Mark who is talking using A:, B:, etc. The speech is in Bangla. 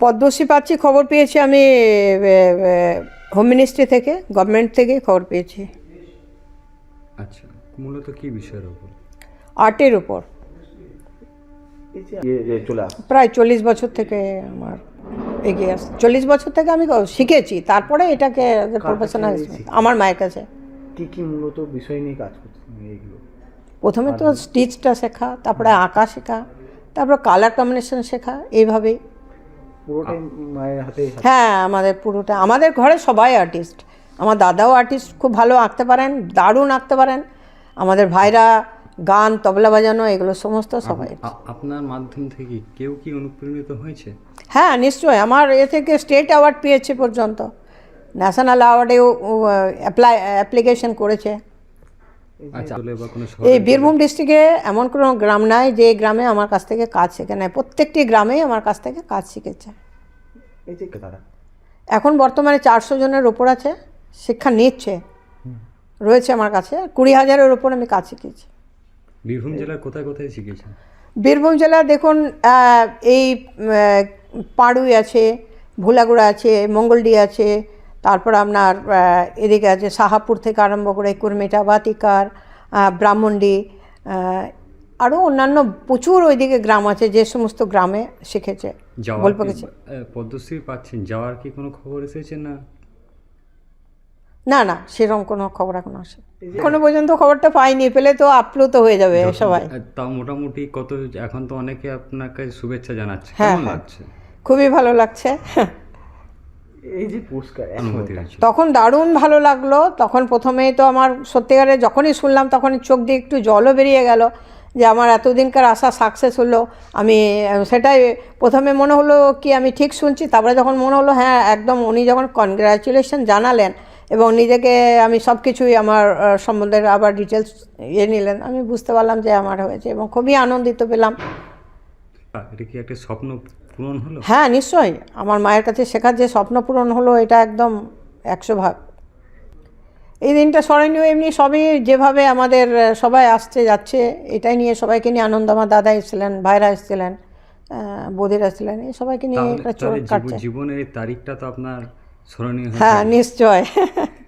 A: পদ্মশ্রী পাচ্ছি খবর পেয়েছি আমি হোম মিনিস্ট্রি থেকে, গভর্নমেন্ট থেকে খবর পেয়েছি।
B: আচ্ছা, মূলত কি বিষয়ের উপর?
A: আর্টের উপর। প্রায় 40 বছর থেকে আমার এগিয়ে আসছে। 40 বছর থেকে আমি শিখেছি, তারপরে এটাকে প্রফেশনাল। আমার মায়ের কাছে।
C: কি কি মূলত বিষয় নিয়ে কাজ করছেন এইগুলো?
A: প্রথমে তো স্টিচটা শেখা, তারপরে আঁকা শেখা, তারপরে কালার কম্বিনেশন শেখা, এইভাবেই।
C: পুরোটাই মায়ের হাতে?
A: হ্যাঁ, আমাদের পুরোটা, আমাদের ঘরে সবাই আর্টিস্ট। আমার দাদাও আর্টিস্ট, খুব ভালো আঁকতে পারেন, দারুণ আঁকতে পারেন। আমাদের ভাইরা গান, তবলা বাজানো, এগুলো সমস্ত সবাই।
B: আপনার মাধ্যম থেকে কেউ কি অনুপ্রাণিত হয়েছে?
A: হ্যাঁ, নিশ্চয়ই। আমার এ থেকে স্টেট অ্যাওয়ার্ড পেয়েছে পর্যন্ত, ন্যাশনাল অ্যাওয়ার্ডেও অ্যাপ্লিকেশন করেছে।
B: আচ্ছা, বা কোনো
A: এই বীরভূম ডিস্ট্রিক্টে এমন কোনো গ্রাম নাই যে গ্রামে আমার কাছ থেকে কাজ শেখে নেয়। প্রত্যেকটি গ্রামেই আমার কাছ থেকে কাজ শিখেছে।
C: এই যে তারা
A: এখন বর্তমানে 400 জনের ওপর আছে, শিক্ষা নিচ্ছে, রয়েছে আমার কাছে। 20,000-এর ওপর আমি কাজ শিখেছি।
B: বীরভূম জেলার কোথায় কোথায় শিখেছেন?
A: বীরভূম জেলা দেখুন, এই পাড়ুই আছে, ভোলাগুড়া আছে, মঙ্গলডি আছে, তারপর আপনার এদিকে আছে সাহাপুর থেকে আরম্ভ করে কুর্মিটা, বাতিকার, ব্রাহ্মণডি, আরও অন্যান্য প্রচুর ওইদিকে গ্রাম আছে, যে সমস্ত গ্রামে শিখেছে। গল্প গেছে।
B: পদ্মশ্রী পাচ্ছেন, যাওয়ার কি কোনো খবর এসেছে না?
A: না না, সেরকম কোনো খবর এখন আসে এখনো পর্যন্ত খবরটা পাইনি। পেলে তো আপ্লুত হয়ে যাবে সবাই।
B: তাও মোটামুটি কত, এখন তো অনেকে আপনার কাছে শুভেচ্ছা জানাচ্ছে,
A: হ্যাঁ,
B: কেমন
A: হ্যাঁ,
B: লাগছে?
A: খুবই ভালো লাগছে।
C: এই যে পুরস্কার
B: অনুভূতি হয়েছে?
A: তখন দারুণ ভালো লাগলো। তখন প্রথমেই তো আমার সত্যিকারে যখনই শুনলাম তখনই চোখ দিয়ে একটু জলও বেরিয়ে গেল, যে আমার এতদিনকার আশা সাকসেস হলো। আমি সেটাই প্রথমে মনে হলো কি আমি ঠিক শুনছি, তারপরে যখন মনে হলো হ্যাঁ একদম, উনি যখন কনগ্রাচুলেশন জানালেন এবং নিজেকে আমি সব কিছুই আমার সম্বন্ধে আবার ডিটেলস নিলেন, আমি বুঝতে পারলাম যে আমার হয়েছে এবং খুবই আনন্দিত পেলাম।
B: এটা কি একটা স্বপ্ন পূরণ হলো?
A: হ্যাঁ, নিশ্চয়ই। আমার মায়ের কাছে শেখার যে স্বপ্ন পূরণ হলো, এটা একদম 100 ভাগ। এই দিনটা স্মরণীয়। এমনি সবই যেভাবে আমাদের সবাই আসছে যাচ্ছে, এটাই নিয়ে সবাইকে নিয়ে আনন্দ। আমার দাদা এসেছিলেন, ভাইরা এসেছিলেন, বৌদিরা এসেছিলেন, এই সবাইকে নিয়ে একটা চোখ কাটছে।
B: জীবনের এই তারিখটা তো আপনার স্মরণীয় হয়ে
A: হ্যাঁ,
B: থাকবে।
A: নিশ্চয়।